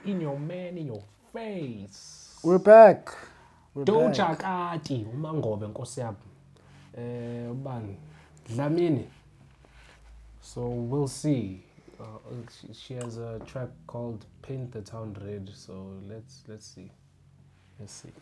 In your man, in your face. We're back. Doja Kati, uMangobe nkosi yami. Ubani? Dlamini. So we'll see. She has a track called Paint the Town Red. So let's see. Let's see.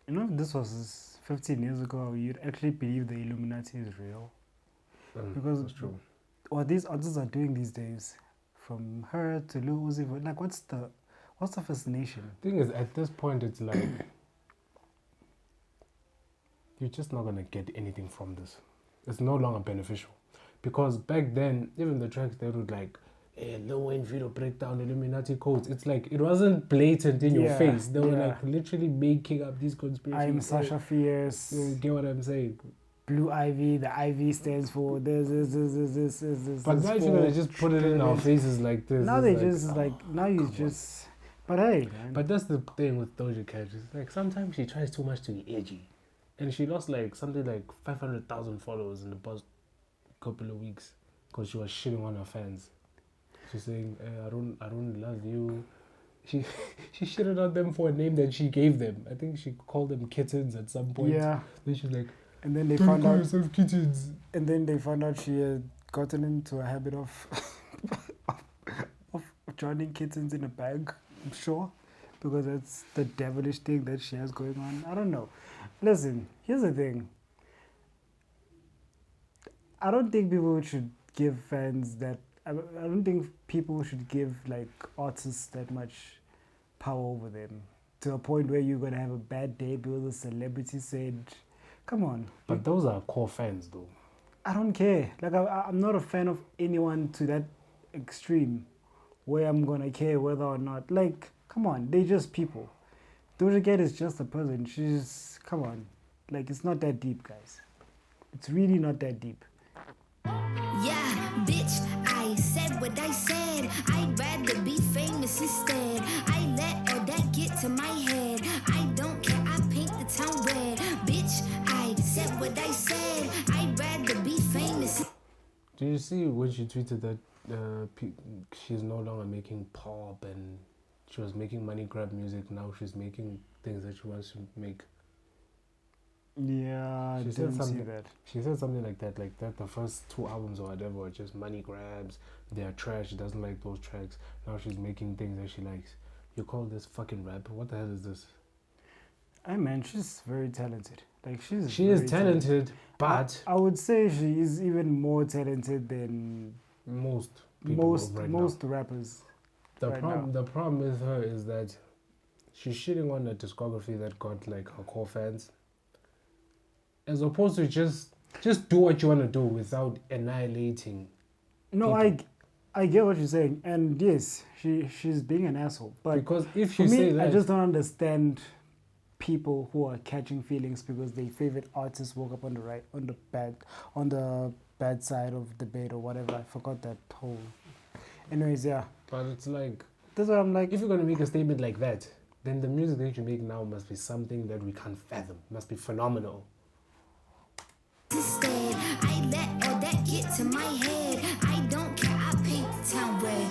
You know, if this was 15 years ago, you'd actually believe the Illuminati is real. Because that's true. What these artists are doing these days, from her to Lil Uzi, like what's the fascination? Thing is, at this point, it's like you're just not gonna get anything from this. It's no longer beneficial, because back then, even the tracks they would like, Lil Wayne video breakdown Illuminati codes. It's like it wasn't blatant in your face. They were like literally making up these conspiracies. I'm Sasha Fierce. You get what I'm saying? Blue Ivy. The Ivy stands for this. But now if you're gonna just put it in our faces like this, now they just now you just. But hey, man. But that's the thing with Doja Cat. It's like sometimes she tries too much to be edgy, and she lost like something like 500,000 followers in the past couple of weeks because she was shitting on her fans. She's saying, I don't love you. She shitted on them for a name that she gave them. I think she called them kittens at some point. Yeah. Then she's like, and then they found out yourself kittens. And then they found out she had gotten into a habit of joining kittens in a bag. I'm sure, because that's the devilish thing that she has going on. I don't know. Listen, here's the thing. I don't think people should give fans that. I don't think people should give like artists that much power over them to a point where you're gonna have a bad day because a celebrity said, "Come on." But those are core fans, though. I don't care. Like I'm not a fan of anyone to that extreme where I'm gonna care whether or not. Like, come on, they're just people. Doja Cat is just a person. She's come on. Like, it's not that deep, guys. It's really not that deep. Yeah, bitch, I said what I said. I'd rather be famous instead. I let all that get to my head. I don't care, I paint the town red. Bitch, I said what I said. I'd rather be famous. Do you see when she tweeted that she's no longer making pop and she was making money grab music, now she's making things that she wants to make? Yeah, I didn't see that. She said something like that the first 2 albums or whatever were just money grabs, they're trash, she doesn't like those tracks. Now she's making things that she likes. You call this fucking rap? What the hell is this? Hey man, she's very talented. Like she is talented, but I would say she is even more talented than most rappers. The problem with her is that she's shitting on a discography that got like her core fans, as opposed to just do what you want to do without annihilating. No, people. I get what you're saying, and yes, she's being an asshole. But because if you say that, I just don't understand people who are catching feelings because their favorite artist woke up on the bad side of debate or whatever. I forgot that whole. Anyways, yeah. But it's like, that's what I'm like. If you're gonna make a statement like that, then the music that you make now must be something that we can't fathom. Must be phenomenal. Instead, I let all that get to my head. I don't care, I paint the town red.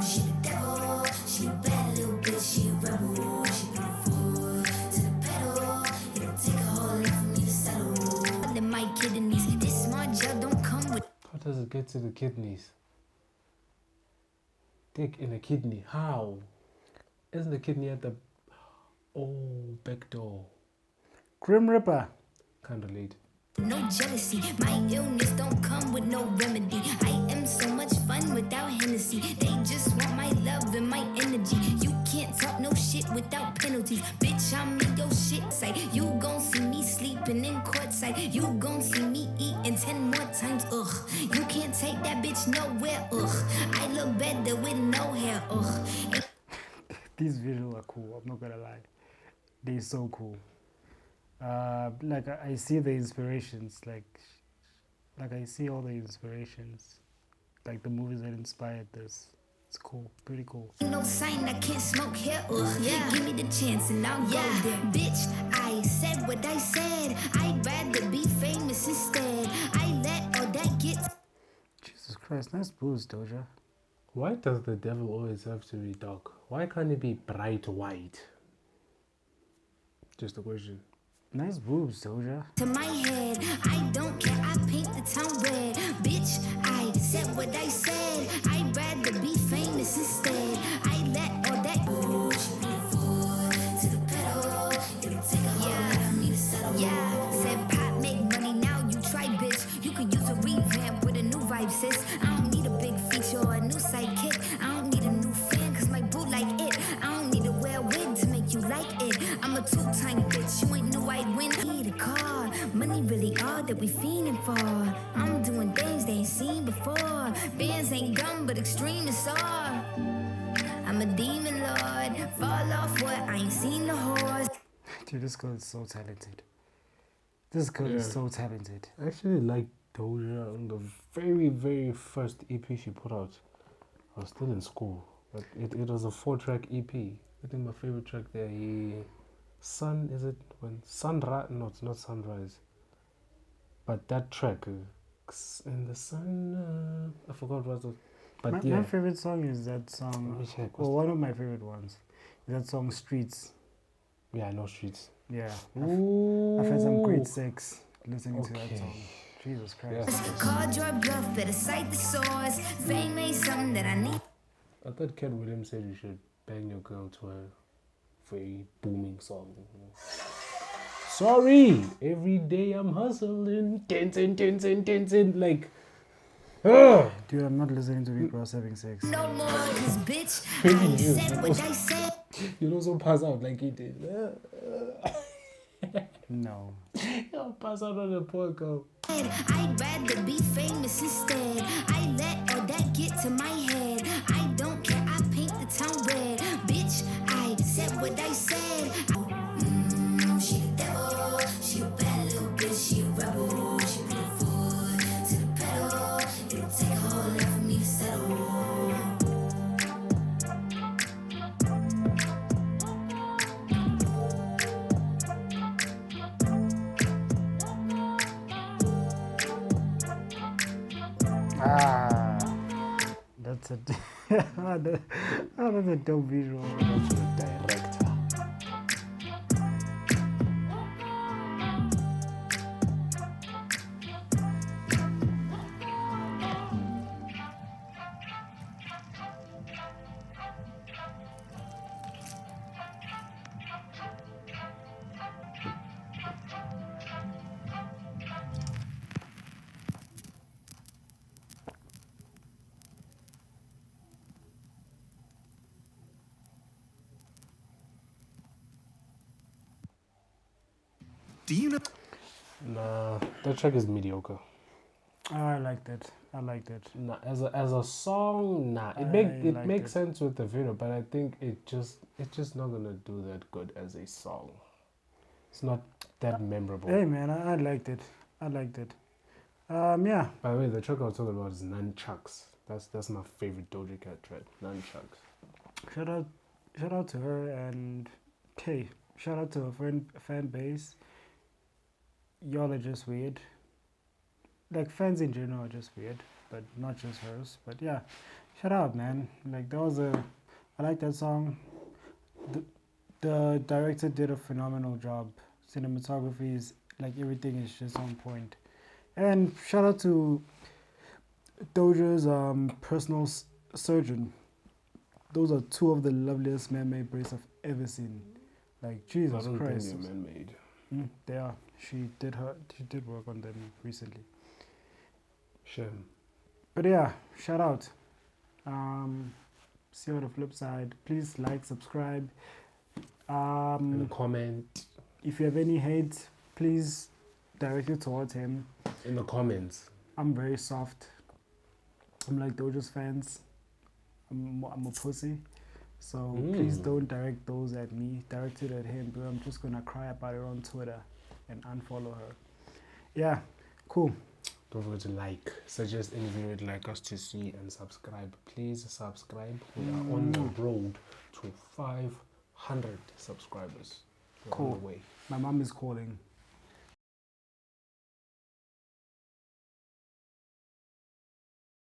She the devil, she a bad little bitch, she a rebel, she beautiful to the pedal. It'll take a whole lot for me to settle. Let my kidneys, this smart gel don't come with. How does it get to the kidneys? Dick in a kidney, how? Isn't the kidney at the back door? Grim Reaper. Can't relate. No jealousy, my illness don't come with no remedy. I am so much fun without Hennessy. They just want my love and my energy. You can't talk no shit without penalties. Bitch, I'm in your shit site. You gon' see me sleeping in courtside. You gon' see me eating 10 more times. Ugh, you can't take that bitch nowhere. Ugh, I look better with no hair. Ugh. These visuals are cool. I'm not gonna lie, they're so cool. Like I see the inspirations, like I see all the inspirations, like the movies that inspired this. It's cool, pretty cool. No sign I can't smoke here. Ugh, yeah. Give me the chance and I'll go there. Bitch, I said what I said. I'd rather be famous instead. I let all that get. Jesus Christ, nice boobs, Doja. Why does the devil always have to be dark? Why can't it be bright white? Just a question. Nice boobs, Doja. To my head, I don't care. I paint the town red. Bitch, I said what I said. I'd rather be famous instead. I let all that push to the pedal. It'll take a whole lot for me to settle. Yeah, said pop make money now. You try, bitch. You can use a revamp with a new vibe, sis. I don't need a big feature or a new sidekick. I don't need a new fan, cause my boo like it. I don't need to wear a wig to make you like it. I'm a two-time bitch. You ain't knew I'd win. Need a car. Money really all that we fiending for. I'm doing things they ain't seen before. Bands ain't dumb, but extreme is all. I'm a demon lord. Fall off what? I ain't seen the horse. Dude, this girl is so talented. This girl is so talented. I actually like Doja on the very, very first EP she put out. I was still in school. But it was a 4-track EP. I think my favorite track there, Sun, is it? When Sunrise? No, it's not Sunrise. But that track, in the sun, I forgot what it was. But My favorite song is that song. Let me check. Well, one of my favorite ones is that song Streets. Yeah, I know Streets. Yeah. Ooh. I've had some great sex listening to that Okay. song. Jesus Christ. Yes. Called your bluff, better cite the source. Fame ain't something that I need. I thought Cat Williams said you should bang your girl to a very booming song. Sorry, every day I'm hustling, dancing, like, ugh. Dude, I'm not listening to Rick Ross having sex. No more, cause bitch, Maybe I you. said what I said. You'll also pass out like he did. No. You'll pass out on the podcast. I'd rather be famous instead. I let all that get to my head. I don't care, I paint the town red. Bitch, I said what I said. She the devil, she a bad little bitch, she a rebel. She put her foot to the pedal. It'll take a whole lot for me to settle. That's a that's a dope visual. That's the director. Do you know? Nah, that track is mediocre. Oh, I liked it. I liked it. Nah, as a song, nah. It liked makes it. sense with the video, but I think it's just not gonna do that good as a song. It's not that memorable. Hey man, I liked it. I liked it. Yeah. By the way, the track I was talking about is Nunchucks. That's my favorite Doja Cat track. Nunchucks. Shout out to her, and hey, shout out to her fan base. Y'all are just weird. Like fans in general are just weird, but not just hers. But yeah, shout out, man. Like I like that song. The director did a phenomenal job. Cinematography is like everything is just on point. And shout out to Doja's personal surgeon. Those are two of the loveliest man-made braids I've ever seen. Like I Jesus don't Christ. think they're man-made. They are. She did work on them recently. Shame. But yeah, shout out. See you on the flip side. Please like, subscribe. In the comment. If you have any hate, please direct it towards him. In the comments. I'm very soft. I'm like Doja's fans. I'm a pussy. So please don't direct those at me. Direct it at him, bro. I'm just gonna cry about it on Twitter and unfollow her. Yeah, cool. Don't forget to like. Suggest any video you'd like us to see and subscribe. Please subscribe. We are on the road to 500 subscribers. We're on Cool. the way. My mom is calling.